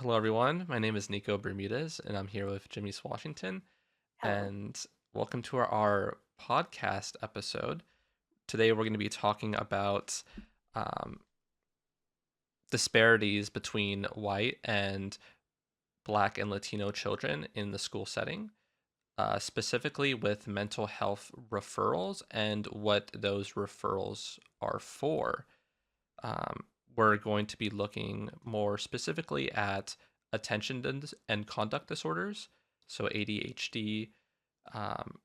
Hello, everyone. My name is Nico Bermudez, and I'm here with Jimmy Washington. Hello. And welcome to our podcast episode. Today, we're going to be talking about um, disparities between white and Black and Latino children in the school setting, specifically with mental health referrals and what those referrals are for. Um, we're going to be looking more specifically at attention and conduct disorders, so ADHD, um,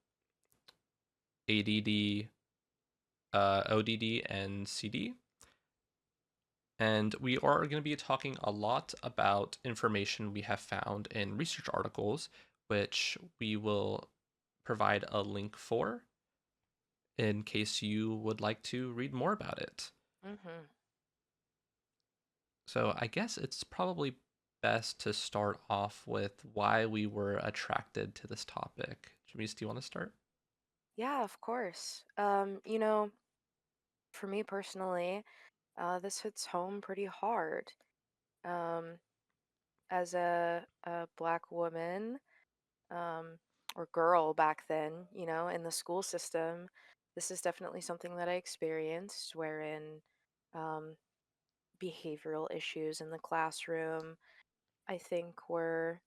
ADD, ODD, and CD. And we are going to be talking a lot about information we have found in research articles, which we will provide a link for in case you would like to read more about it. hmm So I guess it's probably best to start off with why we were attracted to this topic. Jamise, do you want to start? Yeah, of course. For me personally, this hits home pretty hard. Um, as a black woman, um, or girl back then, in the school system, this is definitely something that I experienced, wherein um, behavioral issues in the classroom, I think, were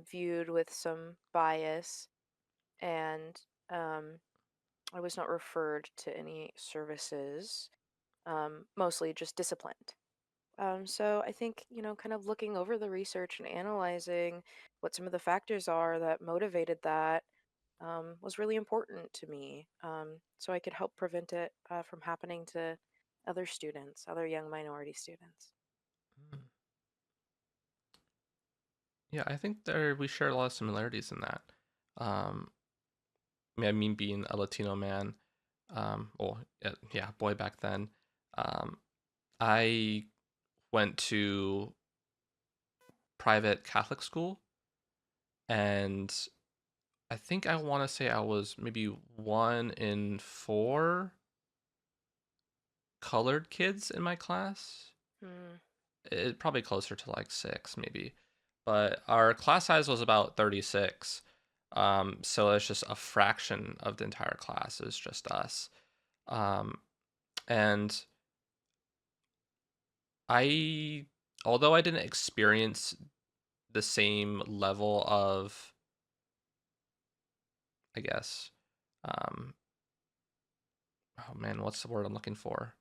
viewed with some bias, and um, I was not referred to any services, mostly just disciplined. So I think, kind of looking over the research and analyzing what some of the factors are that motivated that was really important to me. So I could help prevent it from happening to other students, other young minority students. Mm. Yeah, I think there we share a lot of similarities in that. Um, I mean, being a Latino man, well, yeah, boy back then, um, I went to private Catholic school, and I think I want to say I was maybe one in four colored kids in my class. Hmm. It probably closer to like six maybe, but our class size was about 36. So it's just a fraction of the entire class is just us. um, and I although I didn't experience the same level of, I guess, um, oh man, what's the word I'm looking for,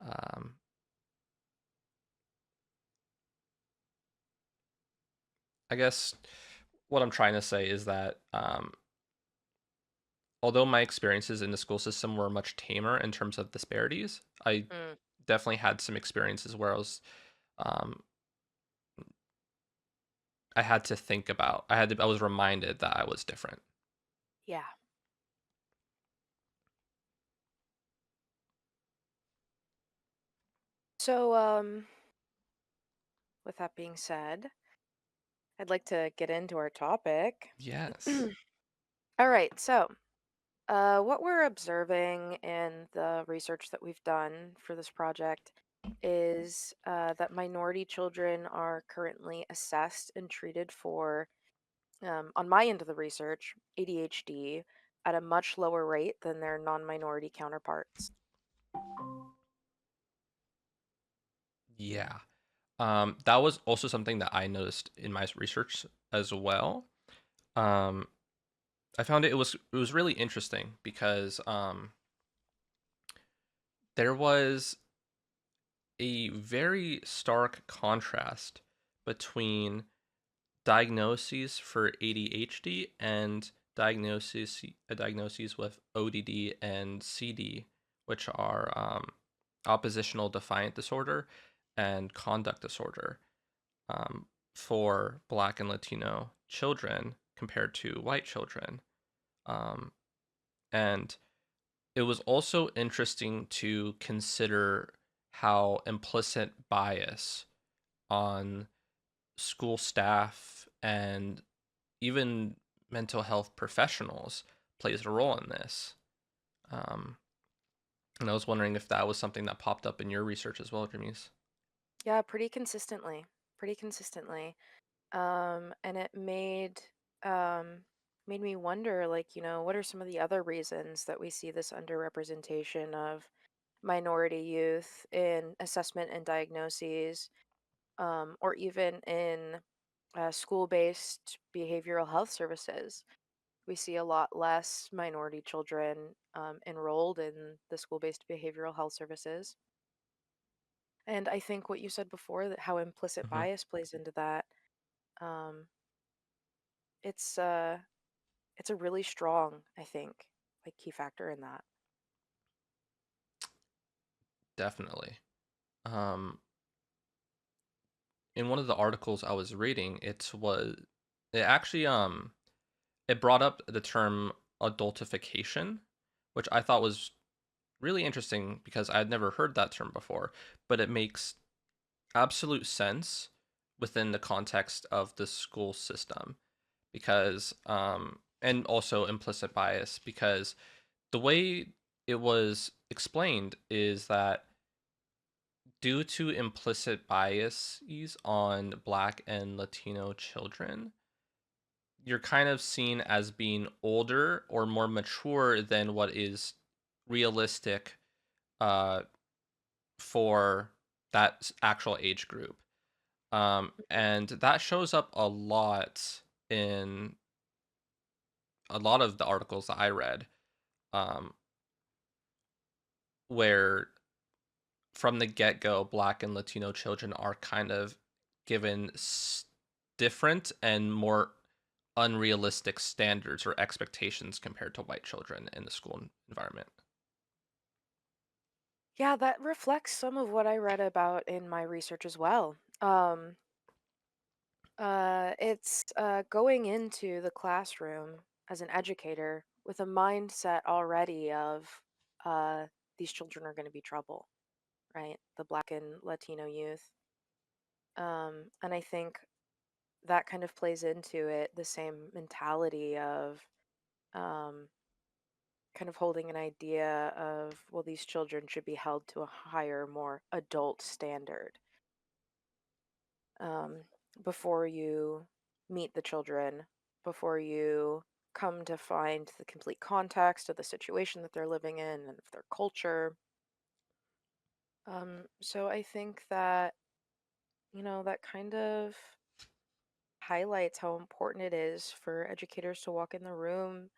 um, I guess what I'm trying to say is that, although my experiences in the school system were much tamer in terms of disparities, I Mm, definitely had some experiences where um, I had to think about, I was reminded that I was different. yeah. So, with that being said, I'd like to get into our topic. Yes. All right, so what we're observing in the research that we've done for this project is that minority children are currently assessed and treated for, on my end of the research, ADHD at a much lower rate than their non minority counterparts. Yeah. That was also something that I noticed in my research as well. Um, I found it was really interesting because there was a very stark contrast between diagnoses for ADHD and diagnoses with ODD and CD, which are oppositional defiant disorder and conduct disorder, um, for Black and Latino children compared to white children. Um, and it was also interesting to consider how implicit bias on school staff and even mental health professionals plays a role in this. Um, and I was wondering if that was something that popped up in your research as well, Jamies. Yeah, pretty consistently. pretty consistently. And it um, made me wonder, like, what are some of the other reasons that we see this underrepresentation of minority youth in assessment and diagnoses, or even in school-based behavioral health services? We see a lot less minority children enrolled in the school-based behavioral health services. And I think what you said before, that how implicit Hmm. bias plays into that, um, it's uh, it's a really strong, I think, like key factor in that. Definitely. Um, in one of the articles I was reading, it actually it brought up the term adultification, which I thought was really interesting because I had never heard that term before, but it makes absolute sense within the context of the school system because and also implicit bias because the way it was explained is that due to implicit biases on black and Latino children, you're kind of seen as being older or more mature than what is realistic uh, for that actual age group. And that shows up a lot in a lot of the articles that I read, um, where from the get go, Black and Latino children are kind of given different and more unrealistic standards or expectations compared to white children in the school environment. Yeah, that reflects some of what I read about in my research as well. It's going into the classroom as an educator with a mindset already of uh, these children are going to be trouble, right? The Black and Latino youth. And I think that kind of plays into it, the same mentality of um, kind of holding an idea of, well, these children should be held to a higher, more adult standard, um, before you meet the children, before you come to find the complete context of the situation that they're living in and of their culture. So I think that, that kind of highlights how important it is for educators to walk in the room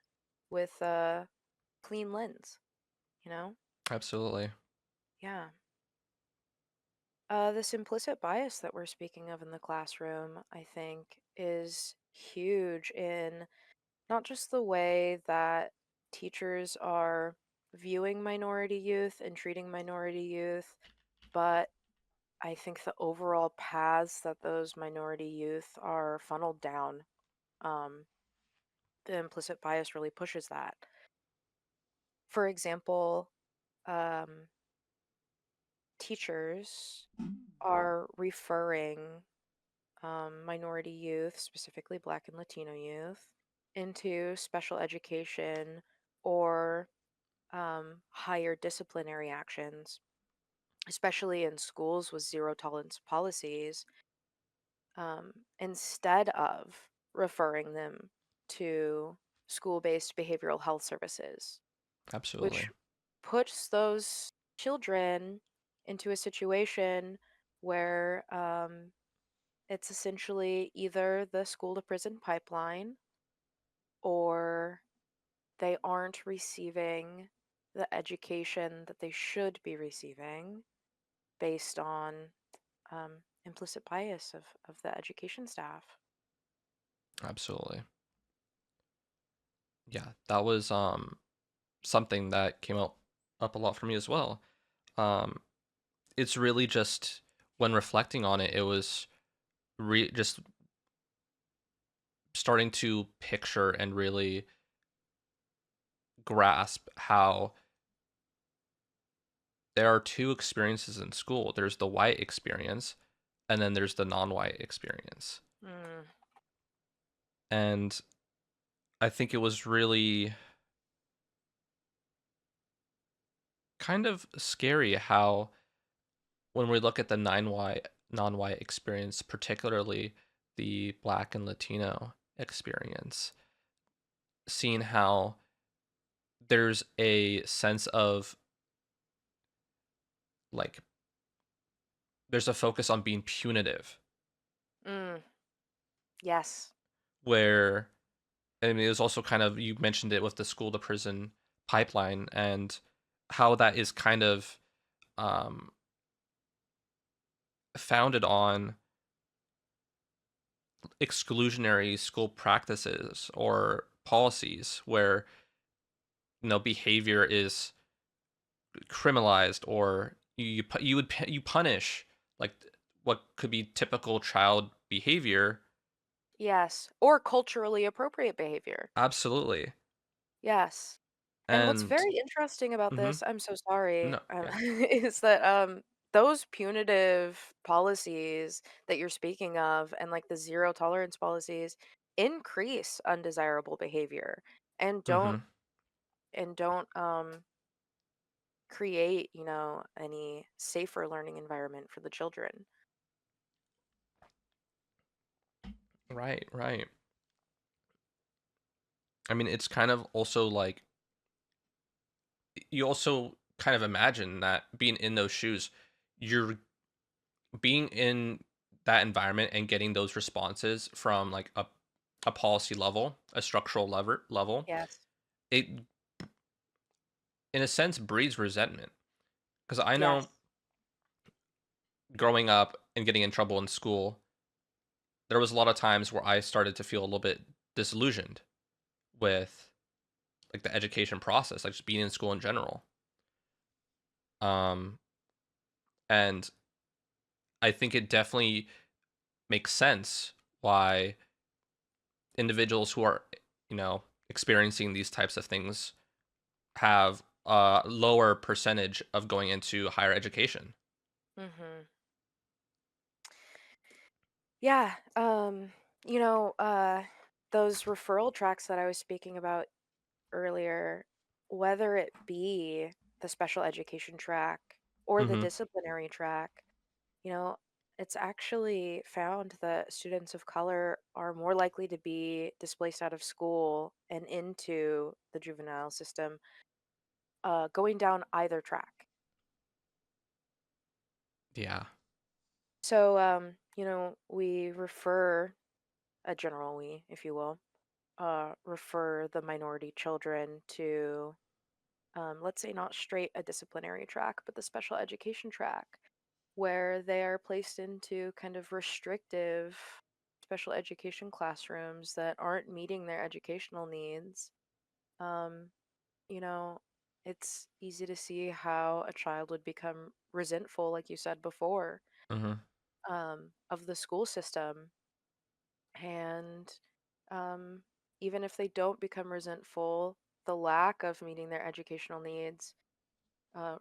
with a clean lens, you know? Absolutely. Yeah. This implicit bias that we're speaking of in the classroom, I think, is huge in not just the way that teachers are viewing minority youth and treating minority youth, but I think the overall paths that those minority youth are funneled down, um, the implicit bias really pushes that. For example, um, teachers are referring minority youth, specifically Black and Latino youth, into special education or higher disciplinary actions, especially in schools with zero tolerance policies, instead of referring them to school based behavioral health services, Absolutely. which puts those children into a situation where it's essentially either the school to prison pipeline or they aren't receiving the education that they should be receiving based on um, implicit bias of the education staff. Absolutely. Yeah, that was something that came up a lot for me as well. Um, it's really just when reflecting on it, it was just starting to picture and really grasp how there are two experiences in school. There's the white experience, and then there's the non-white experience. Mm, And I think it was really kind of scary how when we look at the non-white experience, particularly the Black and Latino experience, seeing how there's a sense of like there's a focus on being punitive, Mm, yes. where I mean, it was also kind of, you mentioned it with the school to prison pipeline, and how that is kind of um, founded on exclusionary school practices or policies where behavior is criminalized, or you punish like what could be typical child behavior. Yes. Or culturally appropriate behavior. Absolutely. Yes. And what's And very interesting about mhm, this, I'm so sorry, no, yeah. is that those punitive policies that you're speaking of and like the zero tolerance policies increase undesirable behavior and don't Mhm. and don't create, any safer learning environment for the children. Right, right. I mean, it's kind of also like, you also kind of imagine that being in those shoes, you're being in that environment and getting those responses from like a policy level, a structural level. Yes. It, in a sense, breeds resentment, because I know Yes. growing up and getting in trouble in school, there was a lot of times where I started to feel a little bit disillusioned with like the education process, like just being in school in general. Um, and I think it definitely makes sense why individuals who are, experiencing these types of things have a lower percentage of going into higher education. Mhm. Yeah, those referral tracks that I was speaking about earlier, whether it be the special education track or the Mhm. disciplinary track, you know, it's actually found that students of color are more likely to be displaced out of school and into the juvenile system, going down either track. Yeah. So, we refer, a general we, if you will, refer the minority children to, let's say, not straight a disciplinary track, but the special education track, where they are placed into kind of restrictive special education classrooms that aren't meeting their educational needs. Um, you know, it's easy to see how a child would become resentful, like you said before, Mhm. of the school system. And um, even if they don't become resentful, the lack of meeting their educational needs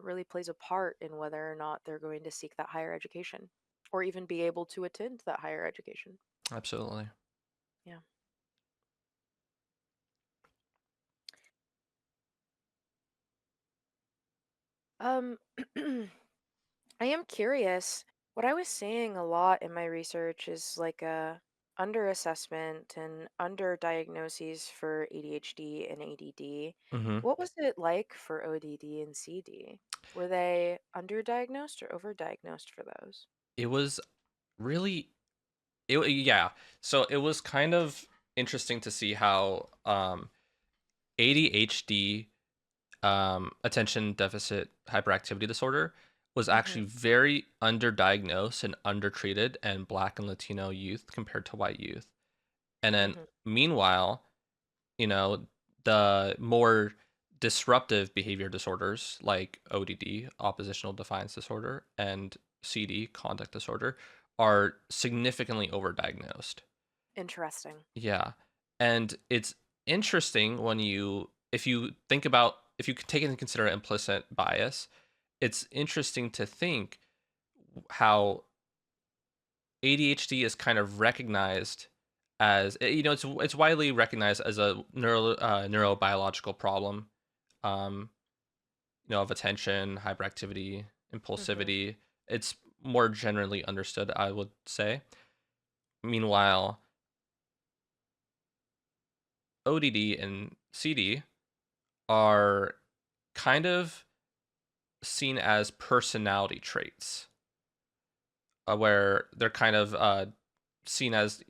really plays a part in whether or not they're going to seek that higher education or even be able to attend that higher education. Absolutely. Yeah. Um, I am curious. What I was seeing a lot in my research is like a underassessment and underdiagnoses for ADHD and ADD. Mhm. What was it like for ODD and CD? Were they underdiagnosed or overdiagnosed for those? It was really, yeah. So it was kind of interesting to see how ADHD, attention deficit hyperactivity disorder, was Mm-hmm. actually very underdiagnosed and undertreated in Black and Latino youth compared to white youth. And then Mm-hmm. meanwhile, you know, the more disruptive behavior disorders like ODD, oppositional defiance disorder, and CD, conduct disorder, are significantly overdiagnosed. Interesting. Yeah. And it's interesting when if you think about, if you take into consider implicit bias, it's interesting to think how ADHD is kind of recognized as, it's widely recognized as a neurobiological problem, um, of attention, hyperactivity, Mm-hmm. impulsivity. It's more generally understood, I would say. Meanwhile, ODD and CD are kind of seen as personality traits, where they're kind of seen as,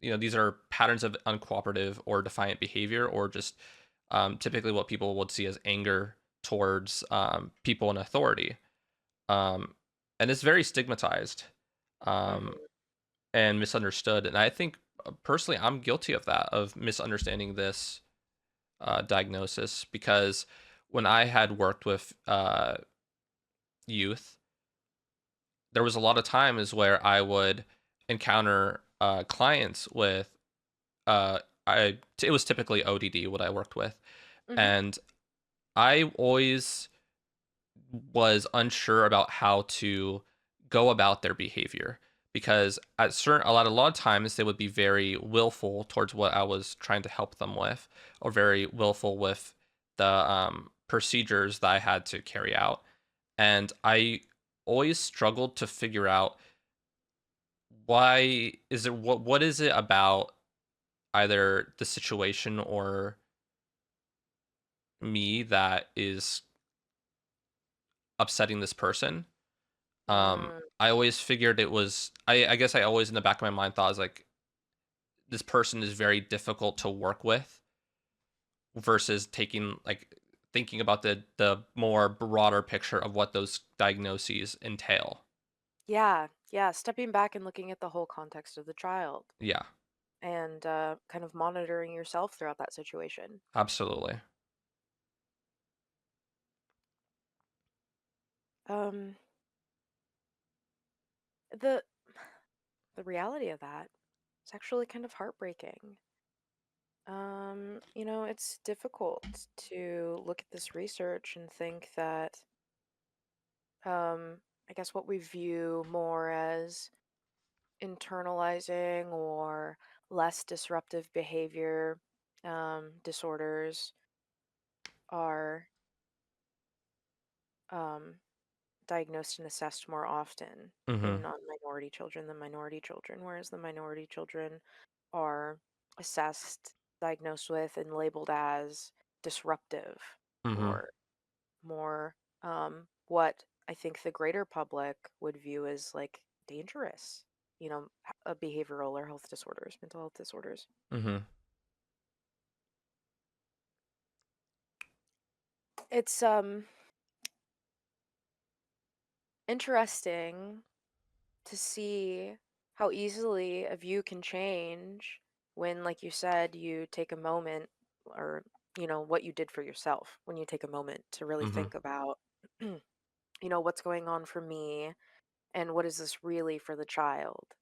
these are patterns of uncooperative or defiant behavior, or just typically what people would see as anger towards people in authority. Um, and it's very stigmatized um, Hmm. and misunderstood. And I think personally, I'm guilty of that, of misunderstanding this diagnosis, because when I had worked with youth, there was a lot of times where I would encounter clients with uh, it was typically ODD what I worked with, Hmm. and I always was unsure about how to go about their behavior, because at certain a lot of times they would be very willful towards what I was trying to help them with, or very willful with the procedures that I had to carry out, and I always struggled to figure out why is it what is it about either the situation or me that is upsetting this person. Mm, I always figured it was, I guess I always in the back of my mind thought, I was like, this person is very difficult to work with, versus taking like thinking about the more broader picture of what those diagnoses entail. yeah, yeah. Stepping back and looking at the whole context of the child Yeah, and kind of monitoring yourself throughout that situation. absolutely. Um, the the reality of that is actually kind of heartbreaking. It's difficult to look at this research and think that, I guess what we view more as internalizing or less disruptive behavior disorders are um, diagnosed and assessed more often in Mhm. non-minority children than minority children, whereas the minority children are assessed, diagnosed with, and labeled as disruptive Mhm. or more what I think the greater public would view as like dangerous, behavioral or health disorders, mental health disorders. Mhm. It's interesting to see how easily a view can change when, like you said, you take a moment, or what you did for yourself, when you take a moment to really Mhm. think about what's going on for me and what is this really for the child.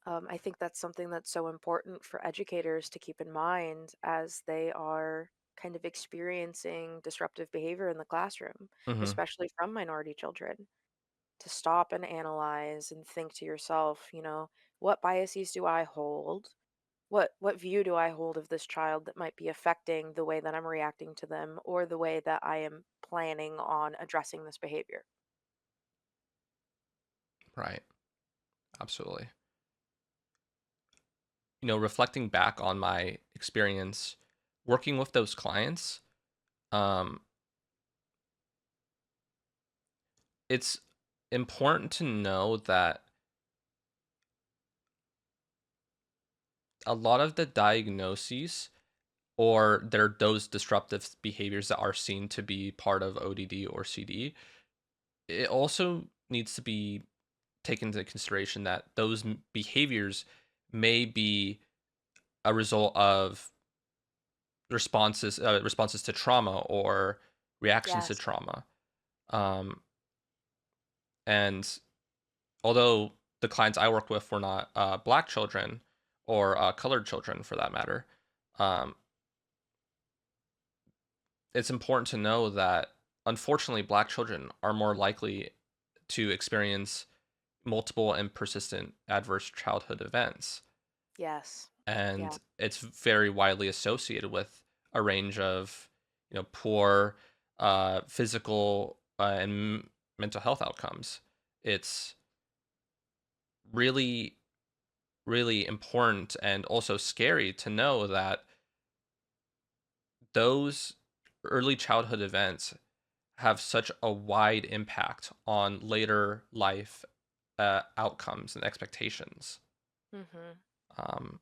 I think that's something that's so important for educators to keep in mind as they are kind of experiencing disruptive behavior in the classroom, Mhm. especially from minority children, to stop and analyze and think to yourself, what biases do I hold? What view do I hold of this child that might be affecting the way that I'm reacting to them or the way that I am planning on addressing this behavior? Right. Absolutely. Reflecting back on my experience working with those clients, um, it's important to know that a lot of the diagnoses, or those disruptive behaviors that are seen to be part of ODD or CD, it also needs to be taken into consideration that those behaviors may be a result of responses to trauma, or reactions to Yes. trauma. Um, and although the clients I worked with were not black children, or colored children for that matter, um, it's important to know that unfortunately black children are more likely to experience multiple and persistent adverse childhood events, Yes. Yeah. and it's very widely associated with a range of poor physical and mental health outcomes. It's really, really important and also scary to know that those early childhood events have such a wide impact on later life outcomes and expectations. Mhm. Um,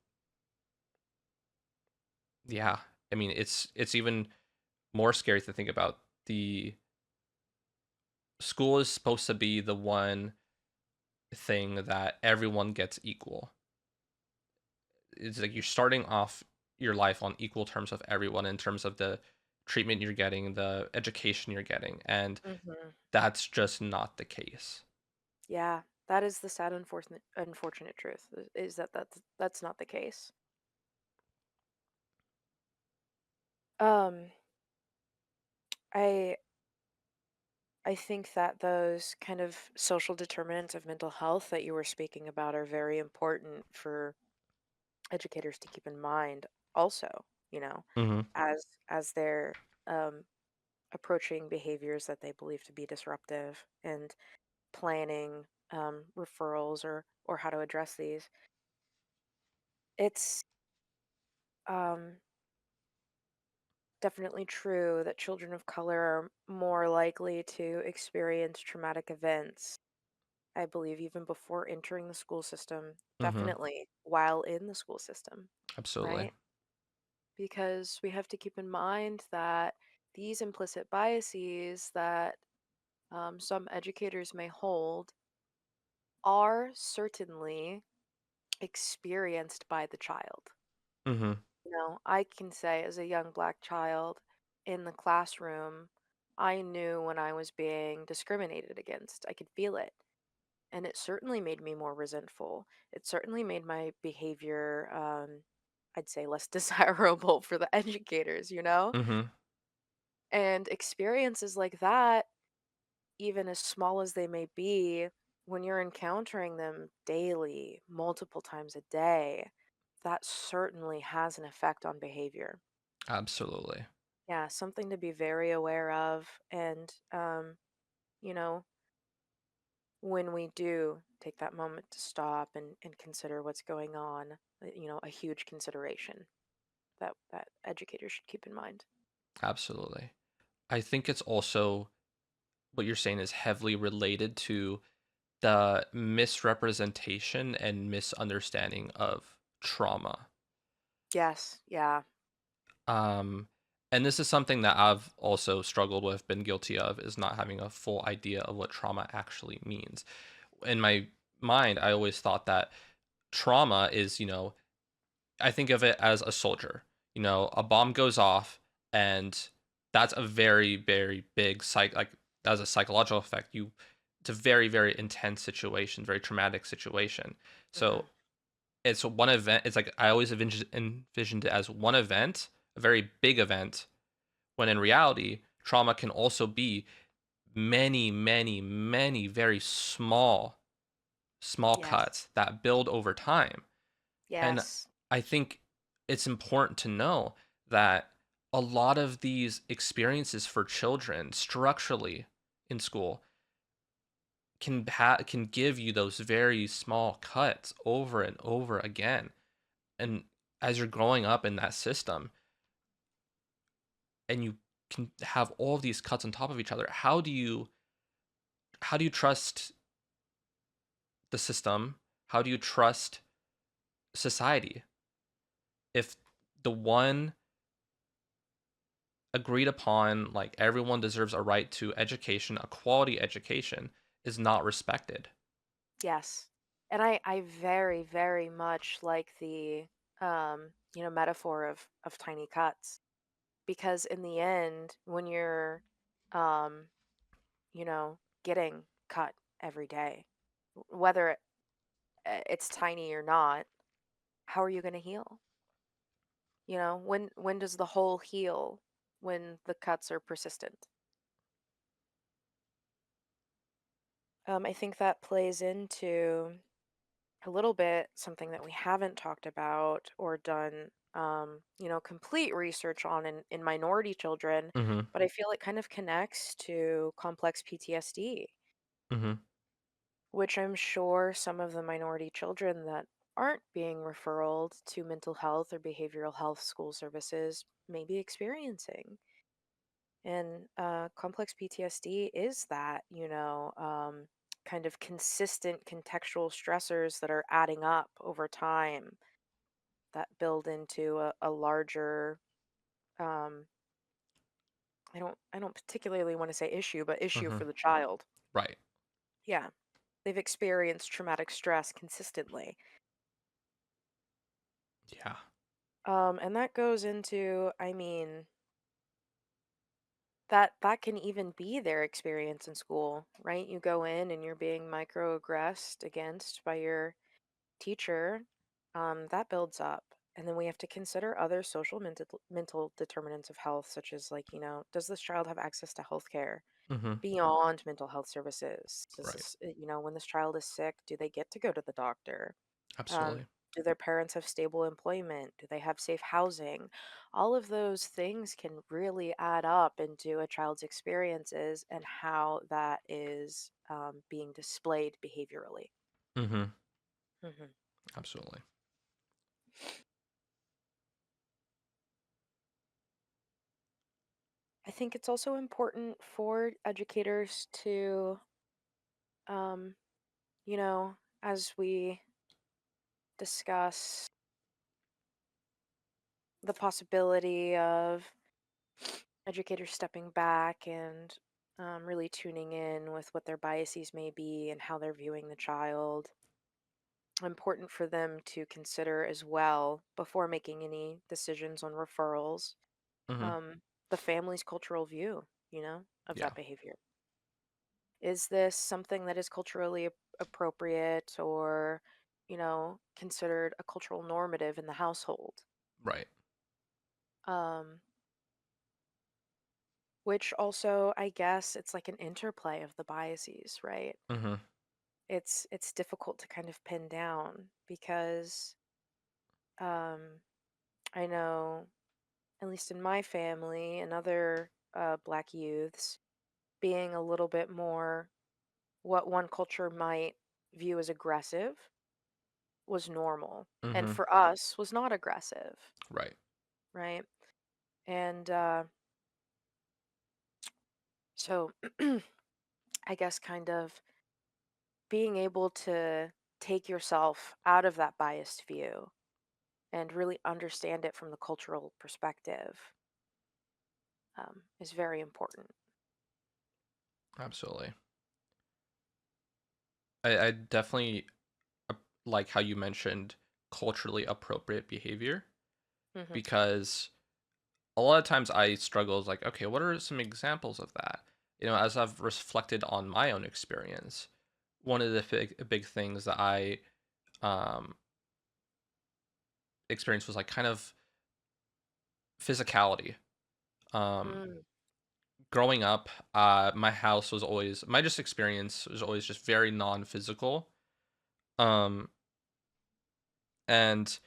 yeah, I mean, it's even more scary to think about. The school is supposed to be the one thing that everyone gets equal. It's like you're starting off your life on equal terms with everyone in terms of the treatment you're getting, the education you're getting, and Mhm. that's just not the case. Yeah, that is the sad unfortunate truth is that that's not the case. Um I I think that those kind of social determinants of mental health that you were speaking about are very important for educators to keep in mind also, you know, Hmm. as they're um approaching behaviors that they believe to be disruptive and planning referrals or how to address these. It's um, definitely true that children of color are more likely to experience traumatic events. I believe even before entering the school system, Hmm. definitely while in the school system, Absolutely. right? Because we have to keep in mind that these implicit biases that some educators may hold are certainly experienced by the child. Hmm. I can say as a young black child in the classroom, I knew when I was being discriminated against. I could feel it. And it certainly made me more resentful. It certainly made my behavior, I'd say, less desirable for the educators, you know? Hmm. And experiences like that, even as small as they may be, when you're encountering them daily, multiple times a day, that certainly has an effect on behavior. Absolutely. Yeah, something to be very aware of. And, you know, when we do take that moment to stop and consider what's going on, a huge consideration that educators should keep in mind. Absolutely. I think it's also what you're saying is heavily related to the misrepresentation and misunderstanding of trauma. Yes, yeah. Um, and this is something that I've also struggled with, been guilty of, is not having a full idea of what trauma actually means. In my mind, I always thought that trauma is, I think of it as a soldier. A bomb goes off, and that's a very, very big like that's a psychological effect. It's a very, very intense situation, very traumatic situation. Hmm. So it's one event. It's like I always envisioned it as one event, a very big event, when in reality, trauma can also be many, many, many very small Yes, cuts that build over time. And yes, I think it's important to know that a lot of these experiences for children structurally in school can give you those very small cuts over and over again. And as you're growing up in that system and you can have all of these cuts on top of each other, how do you trust the system? How do you trust society if the one agreed upon, like everyone deserves a right to education, a quality education, is not respected? yes. And I very, very much like the metaphor of tiny cuts because in the end, when you're um, getting cut every day, whether it's tiny or not, how are you going to heal? When does the whole heal? When the cuts are persistent. I think that plays into a little bit something that we haven't talked about or done, complete research on in minority children, Mhm. but I feel it kind of connects to complex PTSD. Mhm. which I'm sure some of the minority children that aren't being referred to mental health or behavioral health school services may be experiencing. And complex PTSD is that, kind of consistent contextual stressors that are adding up over time that build into a larger, um, I don't particularly want to say issue, but issue Mm-hmm. for the child. Right. Yeah, they've experienced traumatic stress consistently. Yeah. And that goes into, I mean, that can even be their experience in school, right? You go in and you're being microaggressed against by your teacher, that builds up. And then we have to consider other social mental determinants of health, such as, like, does this child have access to health care Mm-hmm. beyond mental health services? Does Right. this, when this child is sick, do they get to go to the doctor? Um, Absolutely. do their parents have stable employment? Do they have safe housing? All of those things can really add up into a child's experiences and how that is being displayed behaviorally. Mm-hmm. hmm Absolutely. I think it's also important for educators to, um, as we discuss the possibility of educators stepping back and really tuning in with what their biases may be and how they're viewing the child. Important for them to consider as well before making any decisions on referrals, Mm-hmm. um, the family's cultural view, of Yeah. that behavior. Is this something that is culturally appropriate or, considered a cultural normative in the household? Right. Um, which also, I guess, it's like an interplay of the biases, right? Mm-hmm. It's difficult to kind of pin down because um, I know, at least in my family and other Black youths, being a little bit more what one culture might view as aggressive was normal, and Mm-hmm. for us was not aggressive, Right. right? And so I guess kind of being able to take yourself out of that biased view and really understand it from the cultural perspective is very important. Absolutely. I definitely like how you mentioned culturally appropriate behavior hmm because a lot of times I struggle with like, okay, what are some examples of that? As I've reflected on my own experience, one of the big things that I um experienced was like kind of physicality. Um Mm, Growing up, my house was always my just experience was always just very non-physical. Um and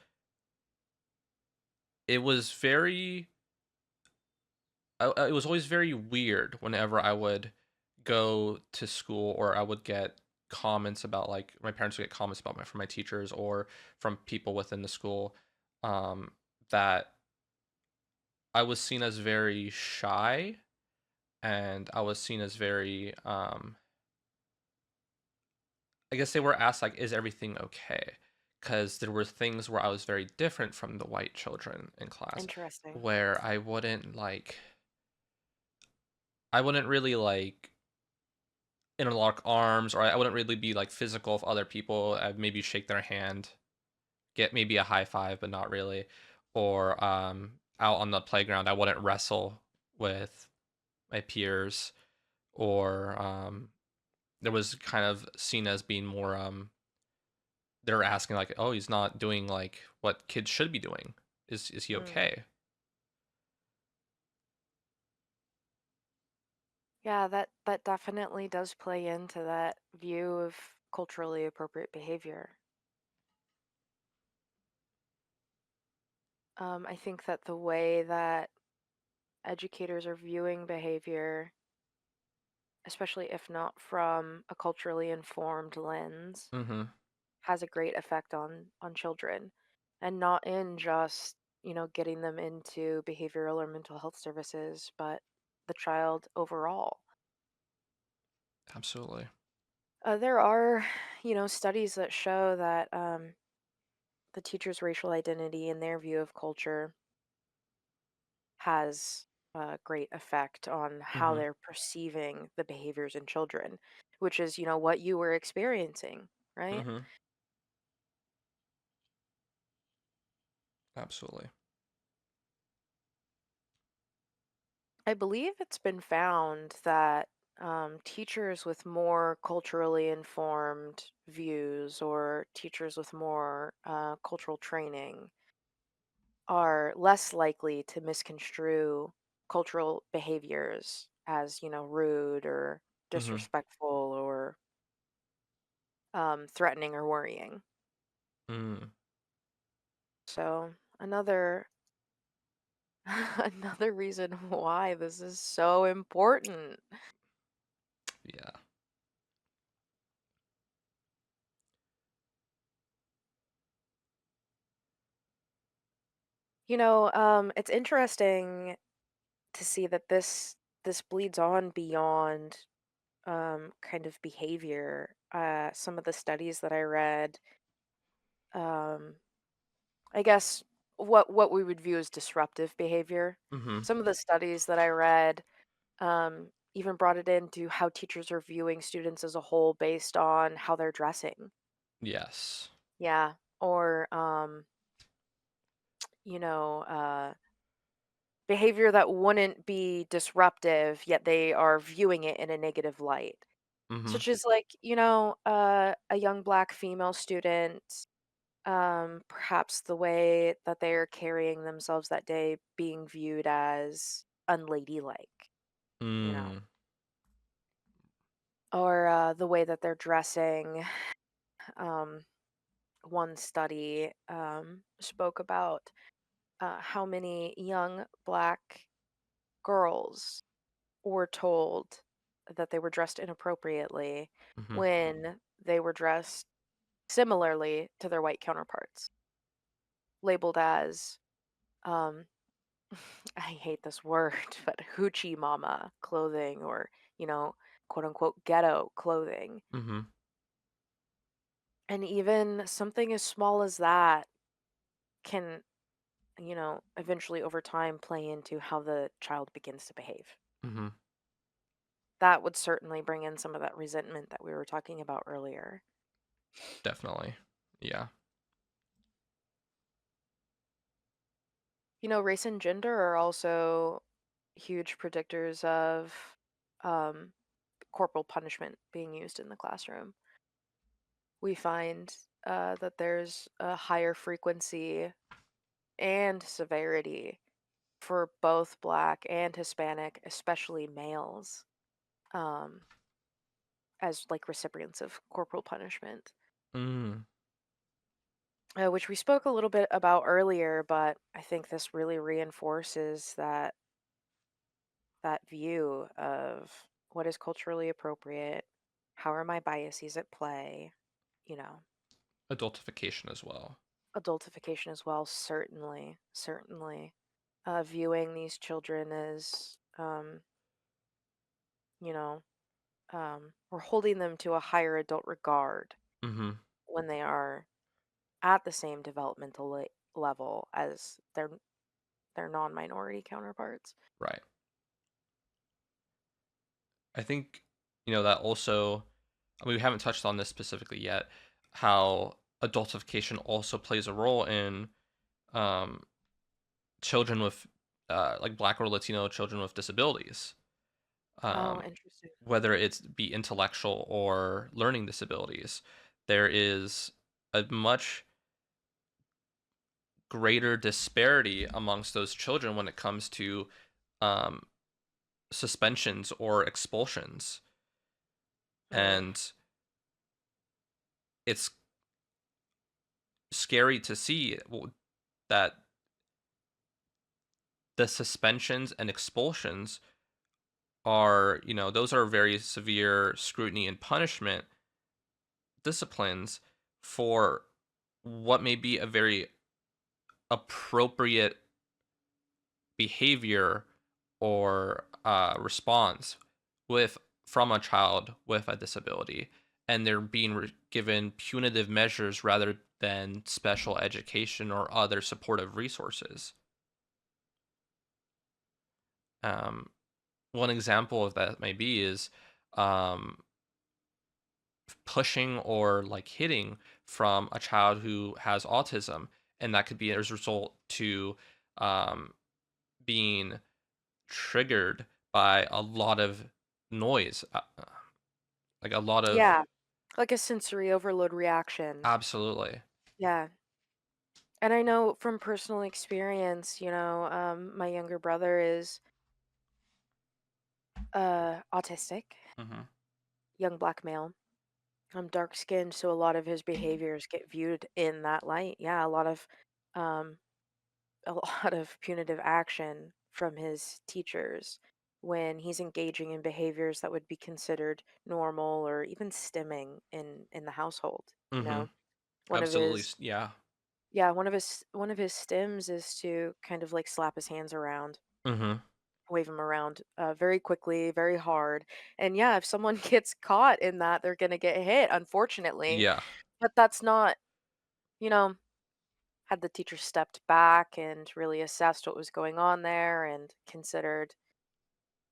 it was very it was always very weird whenever I would go to school or I would get comments about like my parents would get comments about my from my teachers or from people within the school um, that I was seen as very shy and I was seen as very I guess they were asked like is everything okay? Because there were things where I was very different from the white children in class interesting. where I wouldn't really like interlock arms, or I wouldn't really be like physical with other people. I'd maybe shake their hand, get maybe a high five, but not really. Or out on the playground, I wouldn't wrestle with my peers, or there was kind of seen as being more. They're asking like, oh, he's not doing like what kids should be doing. Is he Mm. okay? Yeah, that definitely does play into that view of culturally appropriate behavior. I think that the way that educators are viewing behavior especially if not from a culturally informed lens, Mm-hmm. has a great effect on children, and not in just, getting them into behavioral or mental health services, but the child overall. Absolutely. There are, studies that show that the teacher's racial identity and their view of culture has a great effect on how Mm-hmm. they're perceiving the behaviors in children, which is, what you were experiencing, right? Mm-hmm. Absolutely. I believe it's been found that teachers with more culturally informed views or teachers with more cultural training are less likely to misconstrue cultural behaviors as, rude or Mm-hmm. disrespectful or threatening or worrying. Mm. So another another reason why this is so important. Yeah. It's interesting to see that this bleeds on beyond kind of behavior. Some of the studies that I read, um, I guess what we would view as disruptive behavior. Mm-hmm. Some of the studies that I read even brought it into how teachers are viewing students as a whole based on how they're dressing. Yes. Yeah, or you know, uh, behavior that wouldn't be disruptive, yet they are viewing it in a negative light. Mm-hmm. Such as like, a young black female student, perhaps the way that they are carrying themselves that day being viewed as unladylike, you know, Mm. or the way that they're dressing. Um, one study spoke about how many young black girls were told that they were dressed inappropriately Mm-hmm. when they were dressed similarly to their white counterparts, labeled as, um, I hate this word, but hoochie mama clothing or, you know, quote unquote ghetto clothing. Mm-hmm. And even something as small as that can, eventually over time play into how the child begins to behave. Mm-hmm. That would certainly bring in some of that resentment that we were talking about earlier. Definitely. Yeah. Race and gender are also huge predictors of um, corporal punishment being used in the classroom. We find that there's a higher frequency and severity for both Black and Hispanic, especially males, um, as like recipients of corporal punishment, Mm. which we spoke a little bit about earlier. But I think this really reinforces that view of what is culturally appropriate, how are my biases at play, you know, Adultification as well. adultification as well, certainly, certainly. Viewing these children as, you know, we're holding them to a higher adult regard Mm-hmm. when they are at the same developmental level as their non-minority counterparts. Right. I think, that also, I mean, we haven't touched on this specifically yet, how adultification also plays a role in um, children with, like Black or Latino children with disabilities, Oh, um, interesting. whether it's be intellectual or learning disabilities. There is a much greater disparity amongst those children when it comes to um, suspensions or expulsions. Mm. And it's scary to see that the suspensions and expulsions are, those are very severe scrutiny and punishment disciplines for what may be a very appropriate behavior or response with from a child with a disability, and they're being given punitive measures rather than special education or other supportive resources. um, One example of that may be is um, pushing or like hitting from a child who has autism, and that could be as a result to um, being triggered by a lot of noise, like a lot of. Yeah, like a sensory overload reaction. Absolutely. Yeah. And I know from personal experience, my younger brother is autistic, Hmm. young black male. I'm dark skinned, so a lot of his behaviors get viewed in that light. Yeah, um, a lot of punitive action from his teachers when he's engaging in behaviors that would be considered normal or even stimming in the household. You Hmm. know, one of Absolutely. his Yeah. yeah, one of his stims is to kind of like slap his hands around, Hmm. wave them around very quickly, very hard. And yeah, if someone gets caught in that, they're gonna get hit, unfortunately. Yeah. But that's not, you know, had the teacher stepped back and really assessed what was going on there and considered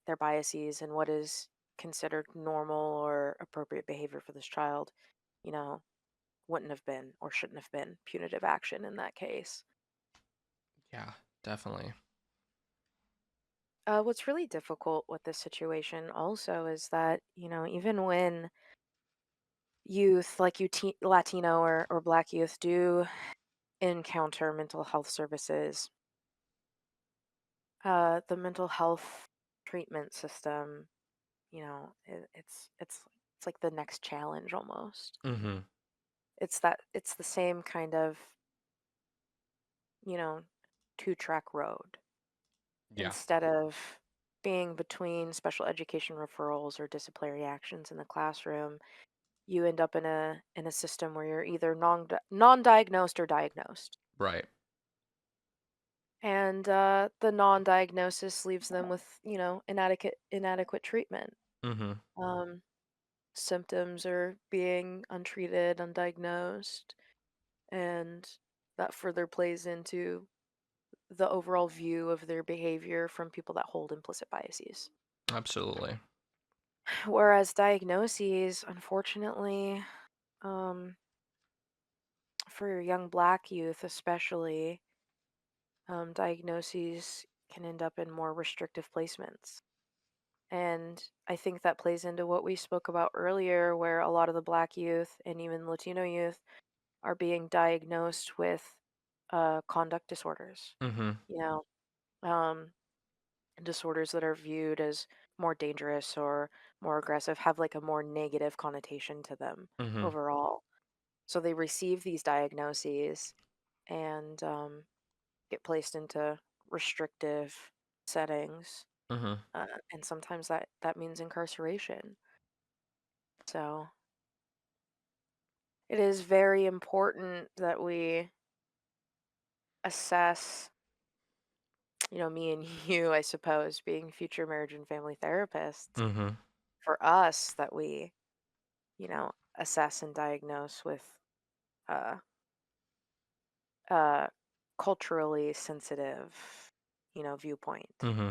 their biases and what is considered normal or appropriate behavior for this child, you know, wouldn't have been or shouldn't have been punitive action in that case. Yeah. Definitely. What's really difficult with this situation also is that, even when youth, like Latino or Black youth, do encounter mental health services, the mental health treatment system, it's like the next challenge almost. Hmm. It's the same kind of, you know, two-track road. Yeah. Instead of being between special education referrals or disciplinary actions in the classroom, you end up in a system where you're either non-diagnosed or diagnosed. Right. And the non-diagnosis leaves them with, inadequate treatment. Hmm. Um, Symptoms are being untreated, undiagnosed, and that further plays into the overall view of their behavior from people that hold implicit biases. Absolutely. Whereas diagnoses, unfortunately, um, for young black youth especially, diagnoses can end up in more restrictive placements. And I think that plays into what we spoke about earlier, where a lot of the black youth and even Latino youth are being diagnosed with conduct disorders, Hmm. you know, um, disorders that are viewed as more dangerous or more aggressive, have like a more negative connotation to them Hmm. overall. So they receive these diagnoses and get placed into restrictive settings, Hmm. and sometimes that means incarceration. So it is very important that we assess, me and you, I suppose, being future marriage and family therapists, Hmm. for us that we, assess and diagnose with uh, uh, culturally sensitive, viewpoint. Hmm.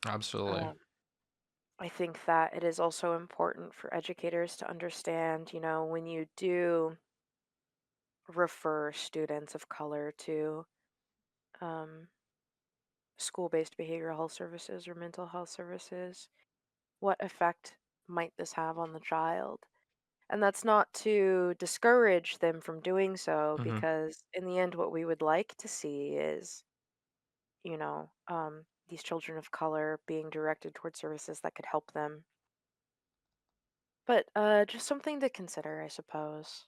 Absolutely. Um, I think that it is also important for educators to understand, when you do refer students of color to um, school-based behavioral health services or mental health services, what effect might this have on the child? And that's not to discourage them from doing so, Hmm. because in the end, what we would like to see is, these children of color being directed towards services that could help them. But just something to consider, I suppose,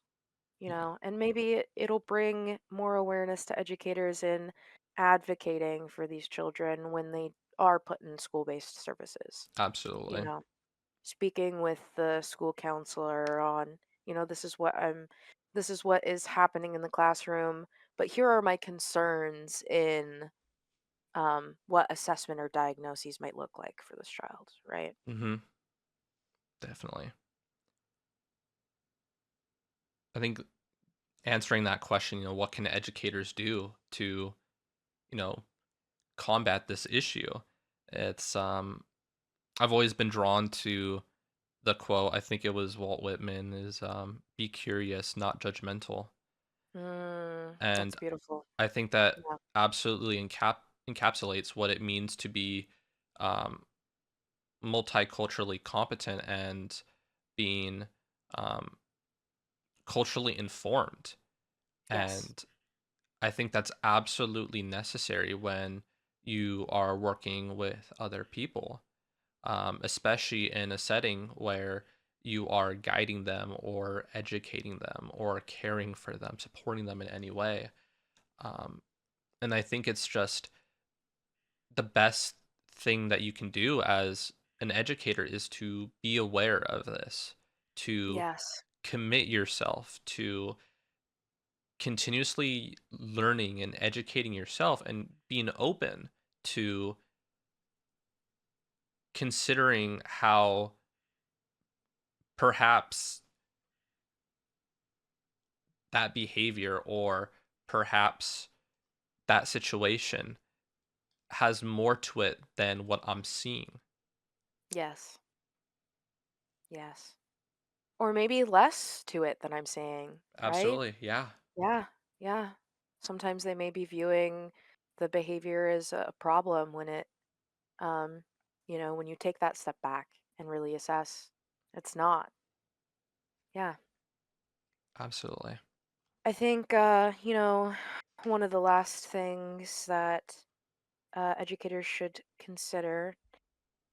Yeah. and maybe it'll bring more awareness to educators in advocating for these children when they are put in school-based services. You Absolutely. know, speaking with the school counselor on, this is what is happening in the classroom, but here are my concerns in what assessment or diagnoses might look like for this child, right? Mhm. Definitely. I think answering that question, what can educators do to, you know, combat this issue? It's I've always been drawn to the quote, I think it was Walt Whitman, is be curious, not judgmental. That's And beautiful. I think that Yeah. absolutely encapsulates what it means to be um, multiculturally competent and being um, culturally informed. Yes. And I think that's absolutely necessary when you are working with other people, especially in a setting where you are guiding them or educating them or caring for them, supporting them in any way. Um, and I think it's just the best thing that you can do as an educator is to be aware of this, to Yes. commit yourself to continuously learning and educating yourself and being open to considering how perhaps that behavior or perhaps that situation has more to it than what I'm seeing. Yes. Yes. Or maybe less to it than I'm saying, right? Absolutely. Yeah. Yeah. Yeah. Sometimes they may be viewing the behavior as a problem when um, when you take that step back and really assess, it's not. Yeah. Absolutely. I think, one of the last things that educators should consider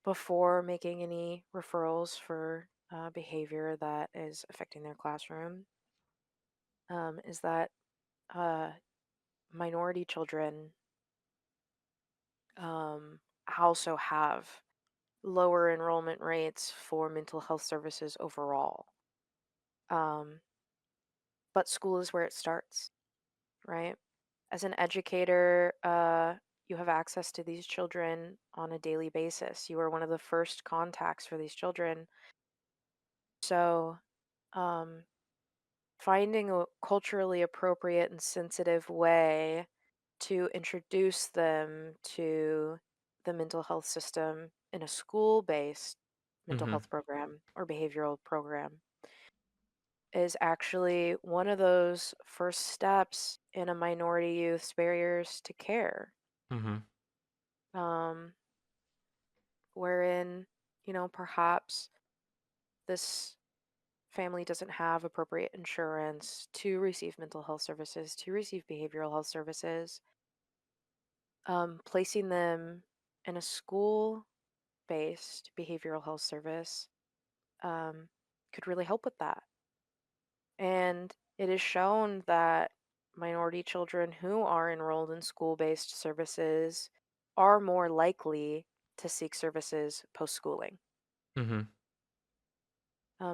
before making any referrals for behavior that is affecting their classroom is that uh, minority children um, also have lower enrollment rates for mental health services overall. Um, but school is where it starts, right? As an educator, you have access to these children on a daily basis. You are one of the first contacts for these children. So, um, finding a culturally appropriate and sensitive way to introduce them to the mental health system in a school based mental Hmm. health program or behavioral program is actually one of those first steps in a minority youth's barriers to care, Hmm. um, wherein, perhaps this family doesn't have appropriate insurance to receive mental health services, to receive behavioral health services. Placing them in a school based behavioral health service um, could really help with that. And it is shown that minority children who are enrolled in school based services are more likely to seek services post schooling. Hmm.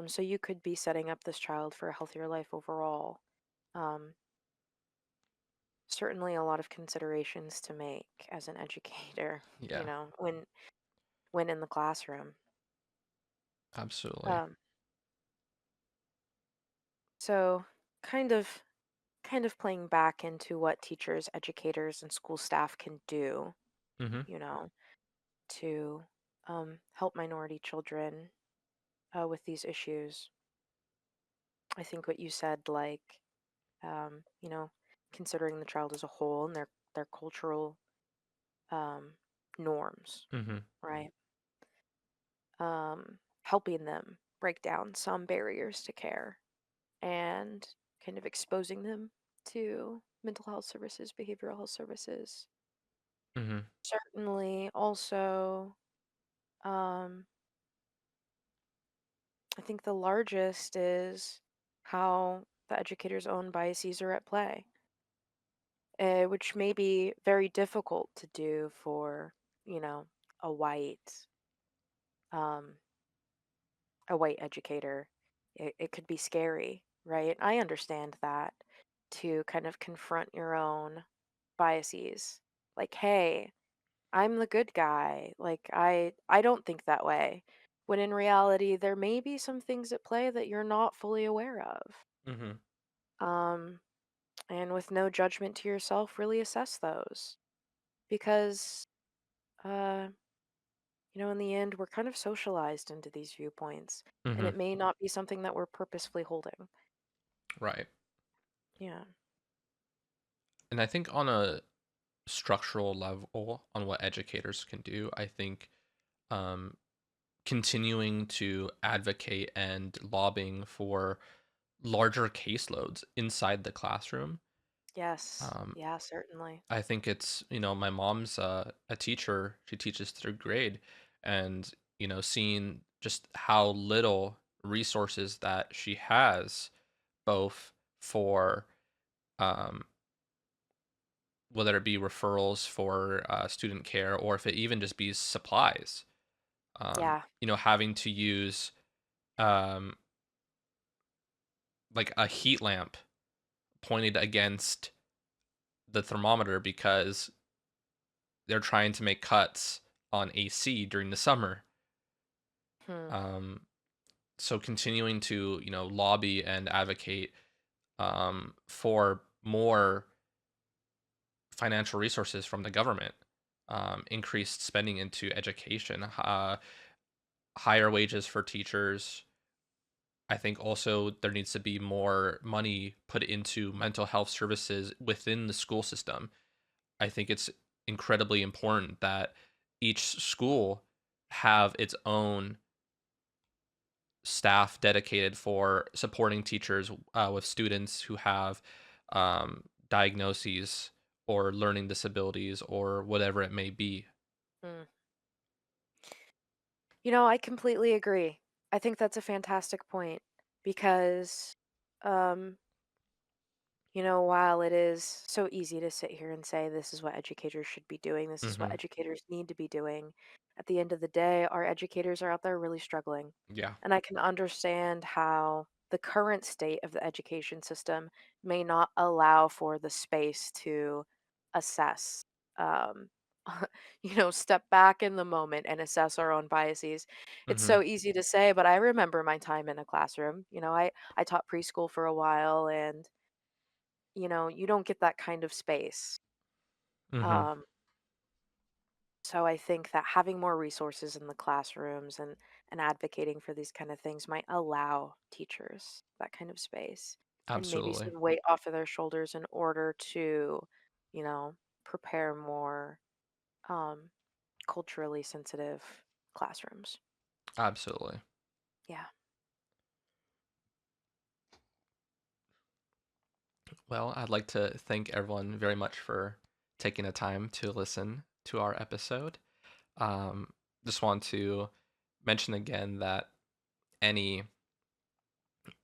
So you could be setting up this child for a healthier life overall. Um, Certainly a lot of considerations to make as an educator, Yeah. when in the classroom. Absolutely. Um, so kind of kind of playing back into what teachers, educators, and school staff can do, Hmm. you know, to help minority children with these issues. I think what you said, like, considering the child as a whole and their cultural um, norms, Hmm. right? Helping them break down some barriers to care and kind of exposing them to mental health services, behavioral health services. Hmm. Certainly, also, um, I think the largest is how the educator's own biases are at play, which may be very difficult to do for, a white um, a white educator, it could be scary, right? I understand that, to kind of confront your own biases. Like, hey, I'm the good guy. Like, I don't think that way. When in reality, there may be some things at play that you're not fully aware of. Mm-hmm. Um, and with no judgment to yourself, really assess those. Because, uh, in the end, we're kind of socialized into these viewpoints, and Mm-hmm. it may not be something that we're purposefully holding. Right. Yeah. And I think on a structural level, on what educators can do, I think um, continuing to advocate and lobbying for larger caseloads inside the classroom. Yes. Um, Yeah, certainly. I think it's, my mom's a teacher. She teaches third grade, and seeing just how little resources that she has, both for um, whether it be referrals for student care, or if it even just be supplies. Yeah. Having to use um, like a heat lamp pointed against the thermometer because they're trying to make cuts on AC during the summer. Hmm. Um, so continuing to lobby and advocate for more financial resources from the government, increased spending into education, higher wages for teachers. I think also there needs to be more money put into mental health services within the school system. I think it's incredibly important that each school have its own staff dedicated for supporting teachers with students who have diagnoses or learning disabilities or whatever it may be. Hmm. I completely agree. I think that's a fantastic point because, um, while it is so easy to sit here and say this is what educators should be doing, this is what Hmm. educators need to be doing, at the end of the day, our educators are out there really struggling. Yeah. And I can understand how the current state of the education system may not allow for the space to assess, um, step back in the moment and assess our own biases. It's Hmm. so easy to say, but I remember my time in a classroom. I taught preschool for a while, and you don't get that kind of space. Hmm. Um, so I think that having more resources in the classrooms and advocating for these kind of things might allow teachers that kind of space and maybe Absolutely. some weight off of their shoulders in order to, you know, prepare more um, culturally sensitive classrooms. Absolutely. Yeah. Well, I'd like to thank everyone very much for taking the time to listen to our episode. Um, just want to mention again that any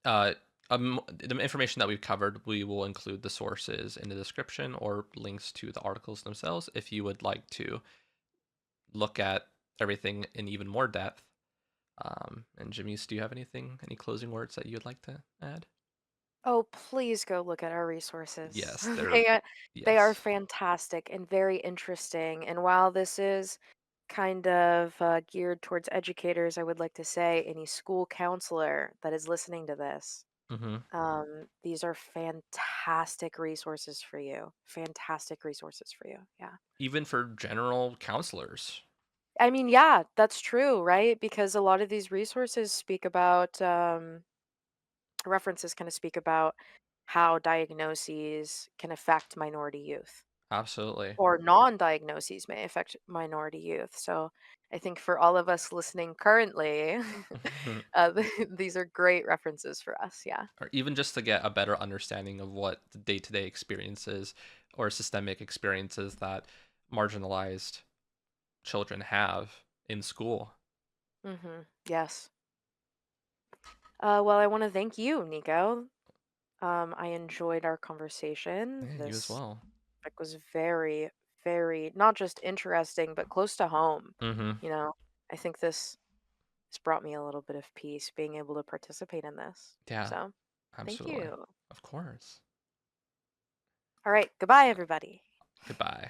uh, the information that we've covered, we will include the sources in the description or links to the articles themselves if you would like to look at everything in even more depth. And Jamise, do you have any closing words that you'd like to add? Oh, please go look at our resources. Yes, they're They are yes. fantastic and very interesting. And while this is kind of geared towards educators, I would like to say any school counselor that is listening to this, Hmm. these are fantastic resources for you. Fantastic resources for you. Yeah. Even for general counselors. I mean, yeah, that's true, right? Because a lot of these resources speak about, references kind of speak about how diagnoses can affect minority youth, Absolutely. or non-diagnoses may affect minority youth. So I think for all of us listening currently, these are great references for us. Yeah. Or even just to get a better understanding of what the day-to-day experiences or systemic experiences that marginalized children have in school. Yes. Well, I want to thank you, Nico. I enjoyed our conversation. Yeah, you as This well. topic was very, very not just interesting, but close to home. Mm-hmm. You know, I think this brought me a little bit of peace being able to participate in this. Yeah, So, thank absolutely. you. Of course. All right, goodbye, everybody. Goodbye.